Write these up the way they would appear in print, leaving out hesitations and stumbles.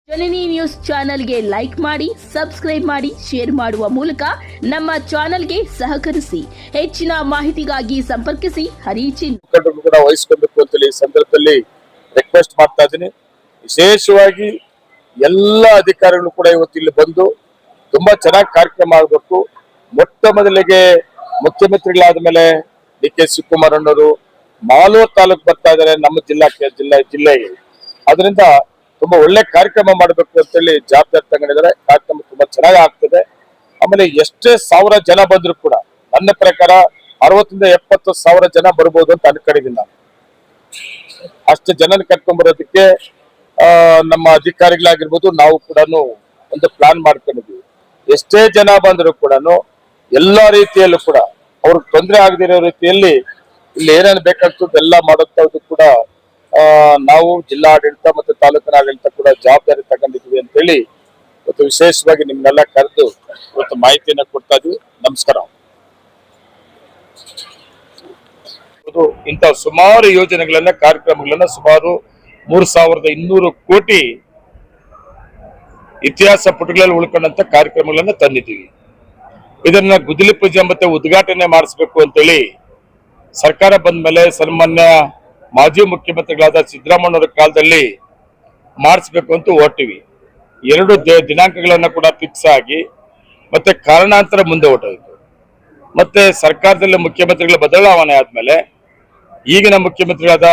ಜನನಿ news ಚಾನೆಲ್ಗೆ like ಮಾಡಿ, subscribe ಮಾಡಿ, ಶೇರ್ ಮಾಡುವ ಮೂಲಕ ನಮ್ಮ ಚಾನೆಲ್ಗೆ ಸಹಕರಿಸಿ. ಹೆಚ್ಚಿನ ಮಾಹಿತಿಗಾಗಿ ಸಂಪರ್ಕಿಸಿ ಹರಿಚಿನ್. ಕೂಡ ವಹಿಸಿಕೊಳ್ಳಬೇಕು ಅಂತ ಈ ಸಂದರ್ಭದಲ್ಲಿ ರಿಕ್ವೆಸ್ಟ್ ಮಾಡ್ತಾ ಇದ್ದೀನಿ. ವಿಶೇಷವಾಗಿ ಎಲ್ಲ ಅಧಿಕಾರಿಗಳು ಕೂಡ ಇವತ್ತು ಇಲ್ಲಿ ಬಂದು ತುಂಬಾ ಚೆನ್ನಾಗಿ ಕಾರ್ಯಕ್ರಮ ಆಗಬೇಕು. ಮೊಟ್ಟ ಮೊದಲಿಗೆ ಮುಖ್ಯಮಂತ್ರಿಗಳಾದ ಮೇಲೆ ಡಿ.ಕೆ. ಶಿವಕುಮಾರ್ ಅವರು ಮಾಲೂರು ತಾಲೂಕು ಬರ್ತಾ ಇದ್ದಾರೆ ನಮ್ಮ ಜಿಲ್ಲೆಗೆ. ಅದರಿಂದ ತುಂಬಾ ಒಳ್ಳೆ ಕಾರ್ಯಕ್ರಮ ಮಾಡಬೇಕು ಅಂತ ಹೇಳಿ ಜವಾಬ್ದಾರಿ ತಗೊಂಡಿದ್ದಾರೆ. ಕಾರ್ಯಕ್ರಮ ತುಂಬಾ ಚೆನ್ನಾಗಿ ಆಗ್ತದೆ. ಆಮೇಲೆ ಎಷ್ಟೇ ಸಾವಿರ ಜನ ಬಂದ್ರು ಕೂಡ ನನ್ನ ಪ್ರಕಾರ 60 ರಿಂದ 70 ಸಾವಿರ ಜನ ಬರ್ಬೋದು ಅಂತ ಅನ್ಕೊಂಡಿದ್ದೀನಿ ನಾನು. ಅಷ್ಟು ಜನನ ಕರ್ಕೊಂಡ್ ಬರೋದಕ್ಕೆ ನಮ್ಮ ಅಧಿಕಾರಿಗಳಾಗಿರ್ಬೋದು ನಾವು ಕೂಡ ಒಂದು ಪ್ಲಾನ್ ಮಾಡ್ಕೊಂಡಿದ್ವಿ. ಎಷ್ಟೇ ಜನ ಬಂದ್ರು ಕೂಡ ಎಲ್ಲಾ ರೀತಿಯಲ್ಲೂ ಕೂಡ ಅವ್ರಿಗೆ ತೊಂದರೆ ಆಗದಿರೋ ರೀತಿಯಲ್ಲಿ ಇಲ್ಲಿ ಏನೇನು ಬೇಕಾಗ್ತದೆ ಎಲ್ಲ ಮಾಡೋದು ಕೂಡ ನಾವು ಜಿಲ್ಲಾ ಆಡಳಿತ ಮತ್ತು ತಾಲೂಕಿನ ಆಡಳಿತ ಕೂಡ ಜವಾಬ್ದಾರಿ ತಗೊಂಡಿದ್ವಿ ಅಂತ ಹೇಳಿ ಇವತ್ತು ವಿಶೇಷವಾಗಿ ನಿಮ್ನೆಲ್ಲ ಕರೆದು ಇವತ್ತು ಮಾಹಿತಿಯನ್ನ ಕೊಡ್ತಾ ಇದ್ವಿ. ನಮಸ್ಕಾರ. ಇಂಥ ಸುಮಾರು ಯೋಜನೆಗಳನ್ನ ಕಾರ್ಯಕ್ರಮಗಳನ್ನ ಸುಮಾರು 3200 ಕೋಟಿ ಇತಿಹಾಸ ಪುಟಗಳಲ್ಲಿ ಉಳ್ಕೊಂಡಂತ ಕಾರ್ಯಕ್ರಮಗಳನ್ನ ತಂದಿದ್ದೀವಿ. ಇದನ್ನ ಗುದ್ದಲಿ ಪೂಜೆ ಮತ್ತೆ ಉದ್ಘಾಟನೆ ಮಾಡಿಸ್ಬೇಕು ಅಂತೇಳಿ ಸರ್ಕಾರ ಬಂದ ಮೇಲೆ ಸನ್ಮಾನ್ಯ ಮಾಜಿ ಮುಖ್ಯಮಂತ್ರಿಗಳಾದ ಸಿದ್ದರಾಮಯ್ಯನವರ ಕಾಲದಲ್ಲಿ ಮಾಡಿಸ್ಬೇಕು ಅಂತ ಹೊರಟಿವಿ. 2 ದಿನಾಂಕಗಳನ್ನ ಕೂಡ ಫಿಕ್ಸ್ ಆಗಿ ಮತ್ತೆ ಕಾರಣಾಂತರ ಮುಂದೆ ಹೊರಟೋಯ್ತು. ಮತ್ತೆ ಸರ್ಕಾರದಲ್ಲಿ ಮುಖ್ಯಮಂತ್ರಿಗಳ ಬದಲಾವಣೆ ಆದ್ಮೇಲೆ ಈಗಿನ ಮುಖ್ಯಮಂತ್ರಿಗಳಾದ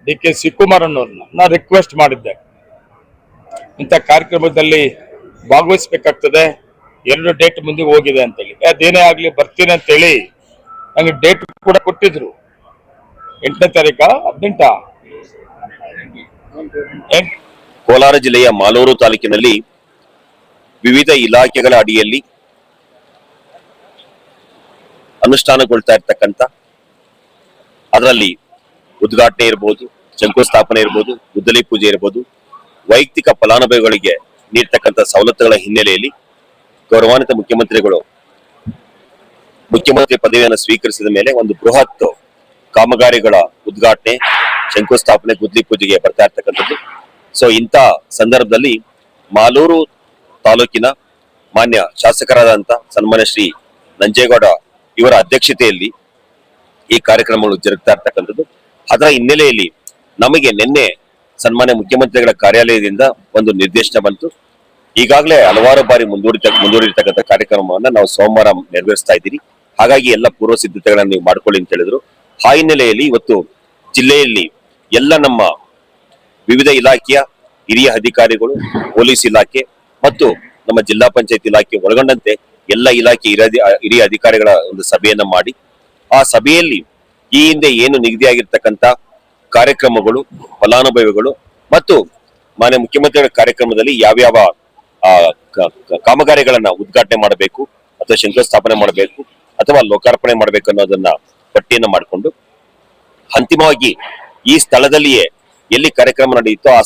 ಡಿ.ಕೆ. ಶಿವಕುಮಾರ್ ಅನ್ನೋರ್ನ ನಾ ರಿಕ್ವೆಸ್ಟ್ ಮಾಡಿದ್ದೆ, ಇಂಥ ಕಾರ್ಯಕ್ರಮದಲ್ಲಿ ಭಾಗವಹಿಸ್ಬೇಕಾಗ್ತದೆ, 2 ಡೇಟ್ ಮುಂದೆ ಹೋಗಿದೆ ಅಂತೇಳಿ. ಅದೇನೇ ಆಗ್ಲಿ ಬರ್ತೀನಿ ಅಂತೇಳಿ ನಂಗೆ ಡೇಟ್ ಕೂಡ ಕೊಟ್ಟಿದ್ರು. 8ನೇ ತಾರೀಕ 18 ಕೋಲಾರ ಜಿಲ್ಲೆಯ ಮಾಲೂರು ತಾಲೂಕಿನಲ್ಲಿ ವಿವಿಧ ಇಲಾಖೆಗಳ ಅಡಿಯಲ್ಲಿ ಅನುಷ್ಠಾನಗೊಳ್ತಾ ಇರ್ತಕ್ಕಂಥ, ಅದರಲ್ಲಿ ಉದ್ಘಾಟನೆ ಇರ್ಬೋದು, ಶಂಕುಸ್ಥಾಪನೆ ಇರ್ಬೋದು, ಗುದ್ದಲಿ ಪೂಜೆ ಇರ್ಬೋದು, ವೈಯಕ್ತಿಕ ಫಲಾನುಭವಿಗಳಿಗೆ ನೀಡ್ತಕ್ಕಂಥ ಸವಲತ್ತುಗಳ ಹಿನ್ನೆಲೆಯಲ್ಲಿ ಗೌರವಾನ್ವಿತ ಮುಖ್ಯಮಂತ್ರಿಗಳು ಮುಖ್ಯಮಂತ್ರಿ ಪದವಿಯನ್ನು ಸ್ವೀಕರಿಸಿದ ಮೇಲೆ ಒಂದು ಬೃಹತ್ ಕಾಮಗಾರಿಗಳ ಉದ್ಘಾಟನೆ, ಶಂಕುಸ್ಥಾಪನೆ, ಗುದ್ದಲಿ ಪೂಜೆಗೆ ಬರ್ತಾ ಇರ್ತಕ್ಕಂಥದ್ದು. ಸೊ ಇಂಥ ಸಂದರ್ಭದಲ್ಲಿ ಮಾಲೂರು ತಾಲೂಕಿನ ಮಾನ್ಯ ಶಾಸಕರಾದಂತ ಸನ್ಮಾನ್ಯ ಶ್ರೀ ನಂಜೇಗೌಡ ಇವರ ಅಧ್ಯಕ್ಷತೆಯಲ್ಲಿ ಈ ಕಾರ್ಯಕ್ರಮಗಳು ಜರುಗ್ತಾ ಇರ್ತಕ್ಕಂಥದ್ದು. ಅದರ ಹಿನ್ನೆಲೆಯಲ್ಲಿ ನಮಗೆ ನಿನ್ನೆ ಸನ್ಮಾನ್ಯ ಮುಖ್ಯಮಂತ್ರಿಗಳ ಕಾರ್ಯಾಲಯದಿಂದ ಒಂದು ನಿರ್ದೇಶನ ಬಂತು. ಈಗಾಗಲೇ ಹಲವಾರು ಬಾರಿ ಮುಂದೂಡಿರ್ತಕ್ಕಂಥ ಕಾರ್ಯಕ್ರಮವನ್ನ ನಾವು ಸೋಮವಾರ ನೆರವೇರಿಸ್ತಾ ಇದ್ದೀರಿ. ಹಾಗಾಗಿ ಎಲ್ಲ ಪೂರ್ವ ಸಿದ್ಧತೆಗಳನ್ನ ನೀವು ಮಾಡ್ಕೊಳ್ಳಿ ಅಂತ ಹೇಳಿದ್ರು. ಆ ಹಿನ್ನೆಲೆಯಲ್ಲಿ ಇವತ್ತು ಜಿಲ್ಲೆಯಲ್ಲಿ ಎಲ್ಲ ನಮ್ಮ ವಿವಿಧ ಇಲಾಖೆಯ ಹಿರಿಯ ಅಧಿಕಾರಿಗಳು, ಪೊಲೀಸ್ ಇಲಾಖೆ ಮತ್ತು ನಮ್ಮ ಜಿಲ್ಲಾ ಪಂಚಾಯತ್ ಇಲಾಖೆ ಒಳಗೊಂಡಂತೆ ಎಲ್ಲ ಇಲಾಖೆ ಹಿರಿಯ ಅಧಿಕಾರಿಗಳ ಒಂದು ಸಭೆಯನ್ನ ಮಾಡಿ, ಆ ಸಭೆಯಲ್ಲಿ ಈ ಹಿಂದೆ ಏನು ನಿಗದಿಯಾಗಿರ್ತಕ್ಕಂಥ ಕಾರ್ಯಕ್ರಮಗಳು, ಫಲಾನುಭವಿಗಳು ಮತ್ತು ಮಾನ್ಯ ಮುಖ್ಯಮಂತ್ರಿಗಳ ಕಾರ್ಯಕ್ರಮದಲ್ಲಿ ಯಾವ್ಯಾವ ಕಾಮಗಾರಿಗಳನ್ನ ಉದ್ಘಾಟನೆ ಮಾಡಬೇಕು ಅಥವಾ ಶಂಕುಸ್ಥಾಪನೆ ಮಾಡಬೇಕು ಅಥವಾ ಲೋಕಾರ್ಪಣೆ ಮಾಡಬೇಕು ಅನ್ನೋದನ್ನ ಪಟ್ಟಿಯನ್ನ ಮಾಡಿಕೊಂಡು ಅಂತಿಮವಾಗಿ ಈ ಸ್ಥಳದಲ್ಲಿಯೇ ಎಲ್ಲಿ ಕಾರ್ಯಕ್ರಮ ನಡೆಯುತ್ತೋ ಆ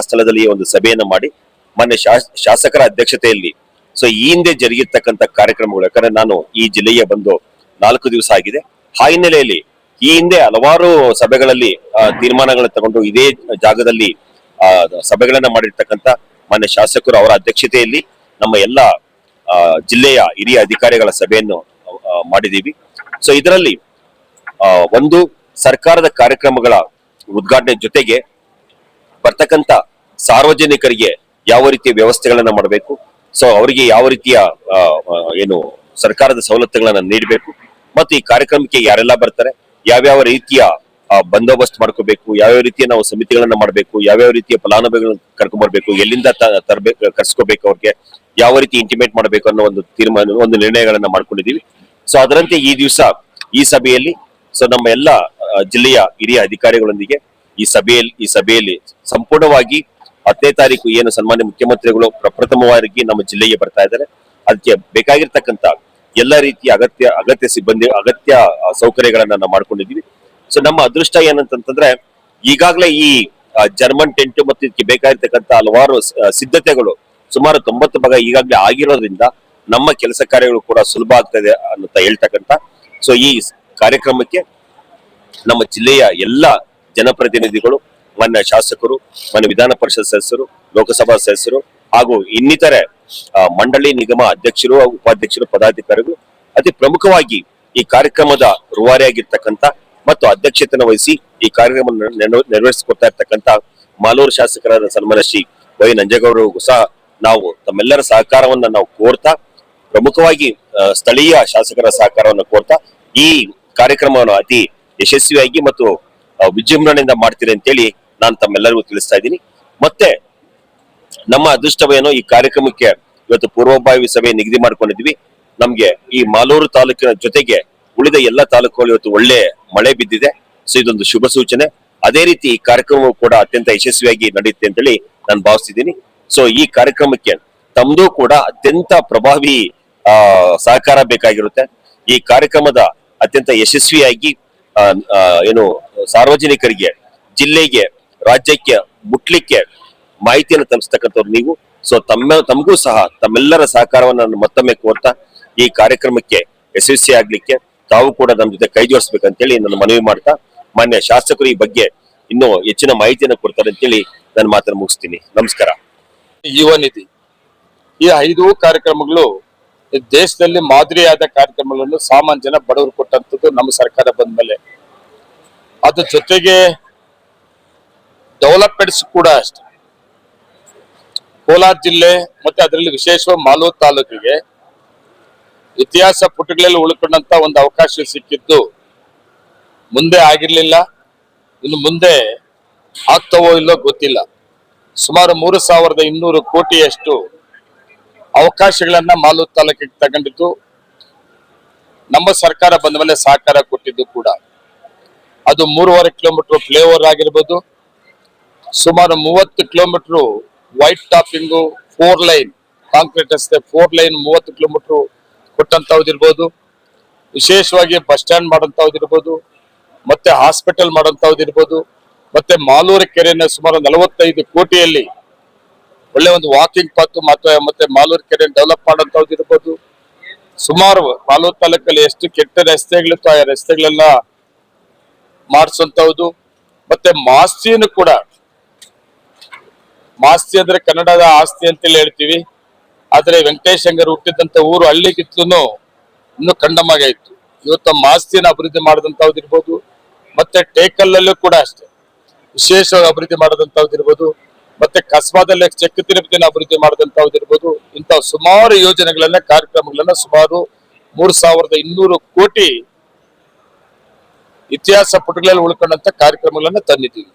ಸ್ಥಳದಲ್ಲಿಯೇ ಒಂದು ಸಭೆಯನ್ನ ಮಾಡಿ ಮಾನ್ಯ ಶಾಸಕರ ಅಧ್ಯಕ್ಷತೆಯಲ್ಲಿ ಸೊ ಈ ಹಿಂದೆ ಜರುಗಿರ್ತಕ್ಕಂಥ ಕಾರ್ಯಕ್ರಮಗಳು, ಯಾಕಂದ್ರೆ ನಾನು ಈ ಜಿಲ್ಲೆಗೆ ಬಂದು 4 ದಿವಸ ಆಗಿದೆ. ಆ ಹಿನ್ನೆಲೆಯಲ್ಲಿ ಈ ಹಿಂದೆ ಹಲವಾರು ಸಭೆಗಳಲ್ಲಿ ತೀರ್ಮಾನಗಳನ್ನು ತಗೊಂಡು ಇದೇ ಜಾಗದಲ್ಲಿ ಸಭೆಗಳನ್ನ ಮಾಡಿರ್ತಕ್ಕಂಥ ಮಾನ್ಯ ಶಾಸಕರು ಅವರ ಅಧ್ಯಕ್ಷತೆಯಲ್ಲಿ ನಮ್ಮ ಎಲ್ಲ ಜಿಲ್ಲೆಯ ಹಿರಿಯ ಅಧಿಕಾರಿಗಳ ಸಭೆಯನ್ನು ಮಾಡಿದೀವಿ. ಸೊ ಇದರಲ್ಲಿ ಒಂದು ಸರ್ಕಾರದ ಕಾರ್ಯಕ್ರಮಗಳ ಉದ್ಘಾಟನೆ ಜೊತೆಗೆ ಬರ್ತಕ್ಕಂಥ ಸಾರ್ವಜನಿಕರಿಗೆ ಯಾವ ರೀತಿಯ ವ್ಯವಸ್ಥೆಗಳನ್ನ ಮಾಡಬೇಕು, ಸೊ ಅವರಿಗೆ ಯಾವ ರೀತಿಯ ಏನು ಸರ್ಕಾರದ ಸವಲತ್ತುಗಳನ್ನ ನೀಡಬೇಕು ಮತ್ತು ಈ ಕಾರ್ಯಕ್ರಮಕ್ಕೆ ಯಾರೆಲ್ಲ ಬರ್ತಾರೆ, ಯಾವ್ಯಾವ ರೀತಿಯ ಬಂದೋಬಸ್ತ್ ಮಾಡ್ಕೋಬೇಕು, ಯಾವ್ಯಾವ ರೀತಿಯ ನಾವು ಸಮಿತಿಗಳನ್ನ ಮಾಡಬೇಕು, ಯಾವ್ಯಾವ ರೀತಿಯ ಫಲಾನುಭವಿಗಳನ್ನ ಕರ್ಕೊಂಡ್ ಬರ್ಬೇಕು, ಎಲ್ಲಿಂದ ಕರ್ಸ್ಕೋಬೇಕು, ಅವ್ರಿಗೆ ಯಾವ ರೀತಿ ಇಂಟಿಮೇಟ್ ಮಾಡಬೇಕು ಅನ್ನೋ ಒಂದು ತೀರ್ಮಾನ, ಒಂದು ನಿರ್ಣಯಗಳನ್ನ ಮಾಡ್ಕೊಂಡಿದೀವಿ. ಸೊ ಅದರಂತೆ ಈ ದಿವಸ ಈ ಸಭೆಯಲ್ಲಿ ಸೊ ನಮ್ಮ ಎಲ್ಲ ಜಿಲ್ಲೆಯ ಹಿರಿಯ ಅಧಿಕಾರಿಗಳೊಂದಿಗೆ ಈ ಸಭೆಯಲ್ಲಿ ಸಂಪೂರ್ಣವಾಗಿ 10ನೇ ತಾರೀಕು ಏನು ಸನ್ಮಾನ್ಯ ಮುಖ್ಯಮಂತ್ರಿಗಳು ಪ್ರಪ್ರಥಮವಾಗಿ ನಮ್ಮ ಜಿಲ್ಲೆಗೆ ಬರ್ತಾ ಇದ್ದಾರೆ, ಅದಕ್ಕೆ ಬೇಕಾಗಿರ್ತಕ್ಕಂಥ ಎಲ್ಲ ರೀತಿಯ ಅಗತ್ಯ ಸಿಬ್ಬಂದಿ, ಅಗತ್ಯ ಸೌಕರ್ಯಗಳನ್ನ ನಾವು ಮಾಡ್ಕೊಂಡಿದೀವಿ. ಸೊ ನಮ್ಮ ಅದೃಷ್ಟ ಏನಂತಂದ್ರೆ ಈಗಾಗಲೇ ಈ ಜರ್ಮನ್ ಟೆಂಟ್ ಮತ್ತು ಇದಕ್ಕೆ ಬೇಕಾಗಿರ್ತಕ್ಕಂಥ ಹಲವಾರು ಸಿದ್ಧತೆಗಳು ಸುಮಾರು 90 ಭಾಗ ಈಗಾಗಲೇ ಆಗಿರೋದ್ರಿಂದ ನಮ್ಮ ಕೆಲಸ ಕಾರ್ಯಗಳು ಕೂಡ ಸುಲಭ ಆಗ್ತದೆ ಅಂತ ಹೇಳ್ತಕ್ಕಂಥ. ಸೊ ಈ ಕಾರ್ಯಕ್ರಮಕ್ಕೆ ನಮ್ಮ ಜಿಲ್ಲೆಯ ಎಲ್ಲ ಜನಪ್ರತಿನಿಧಿಗಳು ಮಾನ್ಯ ಶಾಸಕರು, ಮಾನ್ಯ ವಿಧಾನ ಪರಿಷತ್ ಸದಸ್ಯರು, ಲೋಕಸಭಾ ಸದಸ್ಯರು ಹಾಗೂ ಇನ್ನಿತರೆ ಮಂಡಳಿ ನಿಗಮ ಅಧ್ಯಕ್ಷರು, ಉಪಾಧ್ಯಕ್ಷರು, ಪದಾಧಿಕಾರಿಗಳು, ಅತಿ ಪ್ರಮುಖವಾಗಿ ಈ ಕಾರ್ಯಕ್ರಮದ ರೂವಾರಿಯಾಗಿರ್ತಕ್ಕಂಥ ಮತ್ತು ಅಧ್ಯಕ್ಷತೆಯನ್ನು ವಹಿಸಿ ಈ ಕಾರ್ಯಕ್ರಮ ನೆರವೇರಿಸಿಕೊಡ್ತಾ ಇರ್ತಕ್ಕಂಥ ಮಾಲೂರು ಶಾಸಕರಾದ ಸನ್ಮಾನ್ಯ ಶ್ರೀ ವೈ ನಂಜೇಗೌಡರಿಗೂ ಸಹ ನಾವು ತಮ್ಮೆಲ್ಲರ ಸಹಕಾರವನ್ನ ನಾವು ಕೋರ್ತಾ, ಪ್ರಮುಖವಾಗಿ ಸ್ಥಳೀಯ ಶಾಸಕರ ಸಹಕಾರವನ್ನು ಕೋರ್ತಾ ಈ ಕಾರ್ಯಕ್ರಮವನ್ನು ಅತಿ ಯಶಸ್ವಿಯಾಗಿ ಮತ್ತು ವಿಜೃಂಭಣೆಯಿಂದ ಮಾಡ್ತೀರಿ ಅಂತೇಳಿ ನಾನು ತಮ್ಮೆಲ್ಲರಿಗೂ ತಿಳಿಸ್ತಾ ಇದ್ದೀನಿ. ಮತ್ತೆ ನಮ್ಮ ಅದೃಷ್ಟವೇನೋ ಈ ಕಾರ್ಯಕ್ರಮಕ್ಕೆ ಇವತ್ತು ಪೂರ್ವಭಾವಿ ಸಭೆ ನಿಗದಿ ಮಾಡ್ಕೊಂಡಿದ್ವಿ. ನಮ್ಗೆ ಈ ಮಾಲೂರು ತಾಲೂಕಿನ ಜೊತೆಗೆ ಉಳಿದ ಎಲ್ಲ ತಾಲೂಕುಗಳು ಇವತ್ತು ಒಳ್ಳೆ ಮಳೆ ಬಿದ್ದಿದೆ. ಸೊ ಇದೊಂದು ಶುಭ ಸೂಚನೆ. ಅದೇ ರೀತಿ ಈ ಕಾರ್ಯಕ್ರಮವು ಕೂಡ ಅತ್ಯಂತ ಯಶಸ್ವಿಯಾಗಿ ನಡೆಯುತ್ತೆ ಅಂತೇಳಿ ನಾನು ಭಾವಿಸ್ತಿದ್ದೀನಿ. ಸೊ ಈ ಕಾರ್ಯಕ್ರಮಕ್ಕೆ ತಮ್ಮದು ಕೂಡ ಅತ್ಯಂತ ಪ್ರಭಾವಿ ಸಹಕಾರ ಬೇಕಾಗಿರುತ್ತೆ. ಈ ಕಾರ್ಯಕ್ರಮದ ಅತ್ಯಂತ ಯಶಸ್ವಿಯಾಗಿ ಏನು ಸಾರ್ವಜನಿಕರಿಗೆ, ಜಿಲ್ಲೆಗೆ, ರಾಜ್ಯಕ್ಕೆ ಮುಟ್ಲಿಕ್ಕೆ ಮಾಹಿತಿಯನ್ನು ತಲುಪಿಸ್ತಕ್ಕಂಥವ್ರು ನೀವು. ಸೊ ತಮಗೂ ಸಹ ತಮ್ಮೆಲ್ಲರ ಸಹಕಾರವನ್ನು ನಾನು ಮತ್ತೊಮ್ಮೆ ಕೋರ್ತಾ ಈ ಕಾರ್ಯಕ್ರಮಕ್ಕೆ ಯಶಸ್ವಿ ಆಗ್ಲಿಕ್ಕೆ ತಾವು ಕೂಡ ನಮ್ಮ ಜೊತೆ ಕೈ ಜೋಡಿಸ್ಬೇಕಂತೇಳಿ ನಾನು ಮನವಿ ಮಾಡ್ತಾ, ಮಾನ್ಯ ಶಾಸಕರು ಈ ಬಗ್ಗೆ ಇನ್ನೂ ಹೆಚ್ಚಿನ ಮಾಹಿತಿಯನ್ನು ಕೊಡ್ತಾರೆ ಅಂತೇಳಿ ನನ್ನ ಮಾತನ್ನು ಮುಗಿಸ್ತೀನಿ. ನಮಸ್ಕಾರ. ಯುವ ನಿಧಿ ಈ 5 ಕಾರ್ಯಕ್ರಮಗಳು ದೇಶದಲ್ಲಿ ಮಾದರಿಯಾದ ಕಾರ್ಯಕ್ರಮಗಳನ್ನು ಸಾಮಾನ್ಯ ಜನ ಬಡವರು ಕೊಟ್ಟಂತದ್ದು ನಮ್ಮ ಸರ್ಕಾರ ಬಂದ ಮೇಲೆ. ಅದ್ರ ಜೊತೆಗೆ ಡೆವಲಪ್ಮೆಂಟ್ಸ್ ಕೂಡ ಅಷ್ಟೇ. ಕೋಲಾರ ಜಿಲ್ಲೆ ಮತ್ತೆ ಅದರಲ್ಲಿ ವಿಶೇಷವಾಗಿ ಮಾಲೂರು ತಾಲೂಕಿಗೆ ಇತಿಹಾಸ ಪುಟಗಳಲ್ಲಿ ಉಳ್ಕೊಂಡಂತ ಒಂದು ಅವಕಾಶ ಸಿಕ್ಕಿದ್ದು ಮುಂದೆ ಆಗಿರ್ಲಿಲ್ಲ, ಇನ್ನು ಮುಂದೆ ಆಗ್ತವೋ ಇಲ್ಲೋ ಗೊತ್ತಿಲ್ಲ. ಸುಮಾರು 3,200 ಕೋಟಿಯಷ್ಟು ಅವಕಾಶಗಳನ್ನ ಮಾಲೂರು ತಾಲೂಕಿಗೆ ತಗೊಂಡಿದ್ದು ನಮ್ಮ ಸರ್ಕಾರ ಬಂದ ಮೇಲೆ ಸಹಕಾರ ಕೊಟ್ಟಿದ್ದು ಕೂಡ. ಅದು 3.5 ಕಿಲೋಮೀಟರ್ ಫ್ಲೈಓವರ್ ಆಗಿರ್ಬೋದು, ಸುಮಾರು 30 kilometre white topping, 4 line concrete ರಸ್ತೆ, 4 ಲೈನ್ 30 ಕಿಲೋಮೀಟರ್ ಕೊಟ್ಟಂತವ್ದಿರ್ಬೋದು, ವಿಶೇಷವಾಗಿ ಬಸ್ ಸ್ಟ್ಯಾಂಡ್ ಮಾಡೋಂಥವ್ದಿರ್ಬೋದು, ಮತ್ತೆ ಹಾಸ್ಪಿಟಲ್ ಮಾಡೋಂಥವ್ದಿರ್ಬೋದು, ಮತ್ತೆ ಮಾಲೂರು ಕೆರೆನ ಸುಮಾರು 45 ಕೋಟಿಯಲ್ಲಿ ಒಳ್ಳೆ ಒಂದು ವಾಕಿಂಗ್ ಪಾತ್ ಮತ್ತೆ ಮಾಲೂರು ಕೆರೆ ಡೆವಲಪ್ ಮಾಡೋಂಥವ್ದಿರ್ಬೋದು. ಸುಮಾರು ಮಾಲೂರು ತಾಲೂಕಲ್ಲಿ ಎಷ್ಟು ಕೆಟ್ಟ ರಸ್ತೆಗಳಿತ್ತು ಆ ರಸ್ತೆಗಳೆಲ್ಲ ಮಾಡಿಸುವಂತಹದ್ದು. ಮತ್ತೆ ಮಾಸ್ತಿಯನ್ನು ಕೂಡ, ಮಾಸ್ತಿ ಅಂದ್ರೆ ಕನ್ನಡದ ಆಸ್ತಿ ಅಂತೇಳಿ ಹೇಳ್ತೀವಿ, ಆದ್ರೆ ವೆಂಕಟೇಶ್ ಅಂಗರ್ ಹುಟ್ಟಿದಂತ ಊರು ಹಳ್ಳಿಗಿತ್ಲೂ ಇನ್ನು ಕಂಡಮಾಗಿತ್ತು. ಇವತ್ತು ಮಾಸ್ತಿಯನ್ನು ಅಭಿವೃದ್ಧಿ ಮಾಡಿದಂತವ್ದಿರ್ಬೋದು, ಮತ್ತೆ ಟೇಕಲ್ಲಲ್ಲೂ ಕೂಡ ಅಷ್ಟೇ ವಿಶೇಷವಾಗಿ ಅಭಿವೃದ್ಧಿ ಮಾಡಿದಂತವ್ದಿರ್ಬೋದು, ಮತ್ತೆ ಕಸ್ಬಾದಲ್ಲಿ ಚೆಕ್ ತಿರುಪತಿನ ಅಭಿವೃದ್ಧಿ ಮಾಡಿದಂತವ್ದಿರ್ಬೋದು. ಇಂತಹ ಸುಮಾರು ಯೋಜನೆಗಳನ್ನ, ಕಾರ್ಯಕ್ರಮಗಳನ್ನ ಸುಮಾರು 3,200 ಕೋಟಿ ಇತಿಹಾಸ ಪುಟಗಳಲ್ಲಿ ಉಳ್ಕೊಂಡಂತ ಕಾರ್ಯಕ್ರಮಗಳನ್ನ ತಂದಿದ್ದೀವಿ.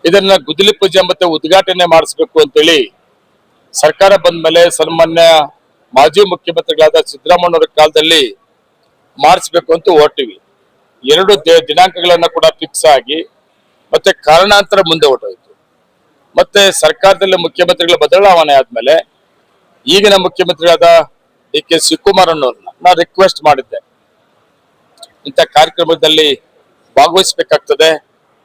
ಇದನ್ನ ಗುದ್ದಲಿ ಪೂಜೆ ಮತ್ತೆ ಉದ್ಘಾಟನೆ ಮಾಡಿಸ್ಬೇಕು ಅಂತೇಳಿ ಸರ್ಕಾರ ಬಂದ ಮೇಲೆ ಸನ್ಮಾನ್ಯ ಮಾಜಿ ಮುಖ್ಯಮಂತ್ರಿಗಳಾದ ಸಿದ್ದರಾಮಯ್ಯನವರ ಕಾಲದಲ್ಲಿ ಮಾಡಿಸ್ಬೇಕು ಅಂತ ಹೊರಟಿವಿ. 2 ದಿನಾಂಕಗಳನ್ನ ಕೂಡ ಫಿಕ್ಸ್ ಆಗಿ ಮತ್ತೆ ಕಾರಣಾಂತರ ಮುಂದೆ ಹೊರಟೋಯ್ತು. ಮತ್ತೆ ಸರ್ಕಾರದಲ್ಲಿ ಮುಖ್ಯಮಂತ್ರಿಗಳ ಬದಲಾವಣೆ ಆದ್ಮೇಲೆ ಈಗಿನ ಮುಖ್ಯಮಂತ್ರಿಯಾದ ಡಿ.ಕೆ. ಶಿವಕುಮಾರ್ ಅನ್ನೋರ್ನ ನಾನು ರಿಕ್ವೆಸ್ಟ್ ಮಾಡಿದ್ದೆ, ಇಂಥ ಕಾರ್ಯಕ್ರಮದಲ್ಲಿ ಭಾಗವಹಿಸ್ಬೇಕಾಗ್ತದೆ,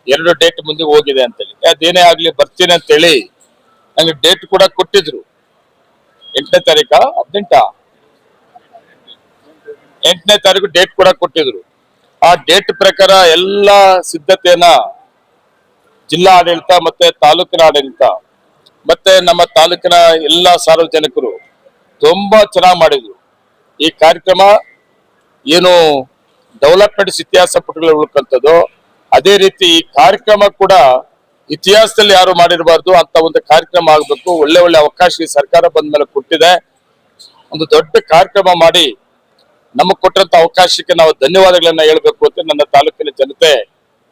2 ಡೇಟ್ ಮುಂದೆ ಹೋಗಿದೆ ಅಂತೇಳಿ. ಅದೇನೇ ಆಗ್ಲಿ ಬರ್ತೀನಿ ಅಂತೇಳಿ ನಂಗೆ ಡೇಟ್ ಕೂಡ ಕೊಟ್ಟಿದ್ರು. 8ನೇ ತಾರೀಕಾ 8ನೇ ತಾರೀಕು ಡೇಟ್ ಕೂಡ ಕೊಟ್ಟಿದ್ರು. ಆ ಡೇಟ್ ಪ್ರಕಾರ ಎಲ್ಲಾ ಸಿದ್ಧತೆಯನ್ನ ಜಿಲ್ಲಾ ಆಡಳಿತ ಮತ್ತೆ ತಾಲೂಕಿನ ಆಡಳಿತ ಮತ್ತೆ ನಮ್ಮ ತಾಲೂಕಿನ ಎಲ್ಲಾ ಸಾರ್ವಜನಿಕರು ತುಂಬಾ ಚೆನ್ನಾಗಿ ಮಾಡಿದ್ರು. ಈ ಕಾರ್ಯಕ್ರಮ ಏನು ಡೆವಲಪ್ಮೆಂಟ್ಸ್ ಇತಿಹಾಸ ಪುಟಗಳು ಉಳ್ಕಂತದ್ದು, ಅದೇ ರೀತಿ ಈ ಕಾರ್ಯಕ್ರಮ ಕೂಡ ಇತಿಹಾಸದಲ್ಲಿ ಯಾರು ಮಾಡಿರಬಾರ್ದು ಅಂತ ಒಂದು ಕಾರ್ಯಕ್ರಮ ಆಗ್ಬೇಕು. ಒಳ್ಳೆ ಒಳ್ಳೆ ಅವಕಾಶ ಈ ಸರ್ಕಾರ ಬಂದ ಮೇಲೆ ಕೊಟ್ಟಿದೆ. ಒಂದು ದೊಡ್ಡ ಕಾರ್ಯಕ್ರಮ ಮಾಡಿ ನಮಗ್ ಕೊಟ್ಟಂತ ಅವಕಾಶಕ್ಕೆ ನಾವು ಧನ್ಯವಾದಗಳನ್ನ ಹೇಳ್ಬೇಕು ಅಂತ ನನ್ನ ತಾಲೂಕಿನ ಜನತೆ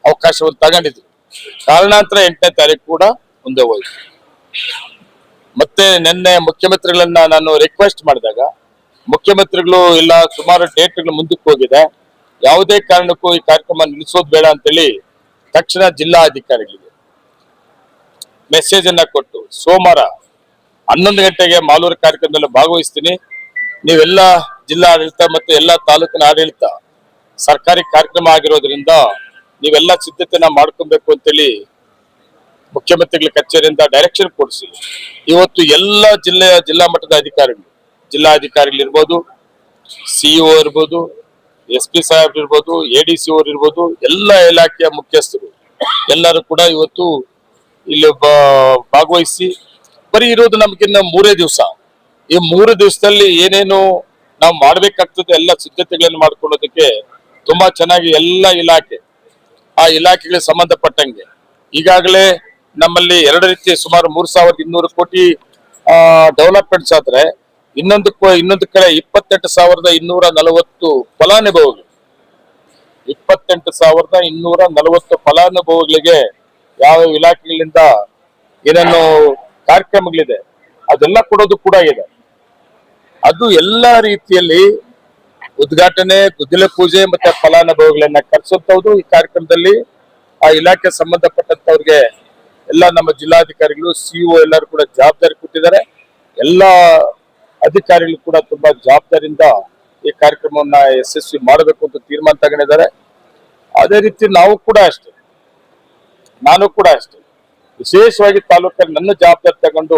ಅವಕಾಶವನ್ನು ತಗೊಂಡಿದ್ರು. ಕಾರಣಾಂತರ 8ನೇ ತಾರೀಕು ಕೂಡ ಮುಂದೆ ಹೋಯ್ತು. ಮತ್ತೆ ನಿನ್ನೆ ಮುಖ್ಯಮಂತ್ರಿಗಳನ್ನ ನಾನು ರಿಕ್ವೆಸ್ಟ್ ಮಾಡಿದಾಗ ಮುಖ್ಯಮಂತ್ರಿಗಳು ಇಲ್ಲ ಸುಮಾರು ಡೇಟ್ಗಳು ಮುಂದಕ್ಕೆ ಹೋಗಿದೆ, ಯಾವುದೇ ಕಾರಣಕ್ಕೂ ಈ ಕಾರ್ಯಕ್ರಮ ನಿಲ್ಲಿಸೋದು ಬೇಡ ಅಂತೇಳಿ ತಕ್ಷಣ ಜಿಲ್ಲಾ ಅಧಿಕಾರಿಗಳಿಗೆ ಮೆಸೇಜ್ ಅನ್ನ ಕೊಟ್ಟು ಸೋಮವಾರ 11 ಗಂಟೆಗೆ ಮಾಲೂರು ಕಾರ್ಯಕ್ರಮದಲ್ಲಿ ಭಾಗವಹಿಸ್ತೀನಿ, ನೀವೆಲ್ಲ ಜಿಲ್ಲಾ ಆಡಳಿತ ಮತ್ತೆ ಎಲ್ಲಾ ತಾಲೂಕಿನ ಆಡಳಿತ ಸರ್ಕಾರಿ ಕಾರ್ಯಕ್ರಮ ಆಗಿರೋದ್ರಿಂದ ನೀವೆಲ್ಲ ಸಿದ್ಧತೆನ ಮಾಡ್ಕೊಬೇಕು ಅಂತೇಳಿ ಮುಖ್ಯಮಂತ್ರಿಗಳ ಕಚೇರಿಯಿಂದ ಡೈರೆಕ್ಷನ್ ಕೊಡಿಸಿ ಇವತ್ತು ಎಲ್ಲ ಜಿಲ್ಲಾ ಮಟ್ಟದ ಅಧಿಕಾರಿಗಳು, ಜಿಲ್ಲಾಧಿಕಾರಿಗಳಿರ್ಬೋದು, ಸಿಇಒ ಇರ್ಬೋದು, SP ಸಾಹೇಬ್ ಇರ್ಬೋದು, ADC ಅವ್ರು ಇರ್ಬೋದು, ಎಲ್ಲ ಇಲಾಖೆಯ ಮುಖ್ಯಸ್ಥರು ಎಲ್ಲರೂ ಕೂಡ ಇವತ್ತು ಇಲ್ಲಿ ಭಾಗವಹಿಸಿ ಬರೀ ಇರೋದು ನಮ್ಗಿನ್ನ 3 ದಿವಸ. ಈ 3 ದಿವಸದಲ್ಲಿ ಏನೇನು ನಾವು ಮಾಡ್ಬೇಕಾಗ್ತದೆ ಎಲ್ಲ ಸಿದ್ಧತೆಗಳನ್ನು ಮಾಡ್ಕೊಳ್ಳೋದಕ್ಕೆ ತುಂಬಾ ಚೆನ್ನಾಗಿ ಎಲ್ಲ ಇಲಾಖೆ ಆ ಇಲಾಖೆಗಳಿಗೆ ಸಂಬಂಧಪಟ್ಟಂಗೆ ಈಗಾಗಲೇ ನಮ್ಮಲ್ಲಿ 2 ರೀತಿಯ ಸುಮಾರು 3,200 ಕೋಟಿ ಡೆವಲಪ್ಮೆಂಟ್ಸ್ ಆದ್ರೆ ಇನ್ನೊಂದು ಕಡೆ 28,240 ಫಲಾನುಭವಿಗಳು 28,240 ಫಲಾನುಭವಿಗಳಿಗೆ ಯಾವ ಇಲಾಖೆಗಳಿಂದ ಏನೇನು ಕಾರ್ಯಕ್ರಮಗಳಿದೆ ಅದೆಲ್ಲ ಕೊಡೋದು ಕೂಡ ಇದೆ. ಅದು ಎಲ್ಲ ರೀತಿಯಲ್ಲಿ ಉದ್ಘಾಟನೆ, ಗುದ್ದಲಿ ಪೂಜೆ ಮತ್ತೆ ಫಲಾನುಭವಿಗಳನ್ನ ಕರೆಸುವಂತದ್ದು ಈ ಕಾರ್ಯಕ್ರಮದಲ್ಲಿ ಆ ಇಲಾಖೆ ಸಂಬಂಧಪಟ್ಟಂತವ್ರಿಗೆ ಎಲ್ಲ ನಮ್ಮ ಜಿಲ್ಲಾಧಿಕಾರಿಗಳು, ಸಿಇಒ ಎಲ್ಲರೂ ಕೂಡ ಜವಾಬ್ದಾರಿ ಕೊಟ್ಟಿದ್ದಾರೆ. ಎಲ್ಲ ಅಧಿಕಾರಿಗಳು ಕೂಡ ತುಂಬಾ ಜವಾಬ್ದಾರಿಯಿಂದ ಈ ಕಾರ್ಯಕ್ರಮವನ್ನ ಯಶಸ್ವಿ ಮಾಡಬೇಕು ಅಂತ ತೀರ್ಮಾನ ತಗೊಂಡಿದ್ದಾರೆ. ಅದೇ ರೀತಿ ನಾನು ಕೂಡ ಅಷ್ಟೇ ವಿಶೇಷವಾಗಿ ತಾಲೂಕಲ್ಲಿ ನನ್ನ ಜವಾಬ್ದಾರಿ ತಗೊಂಡು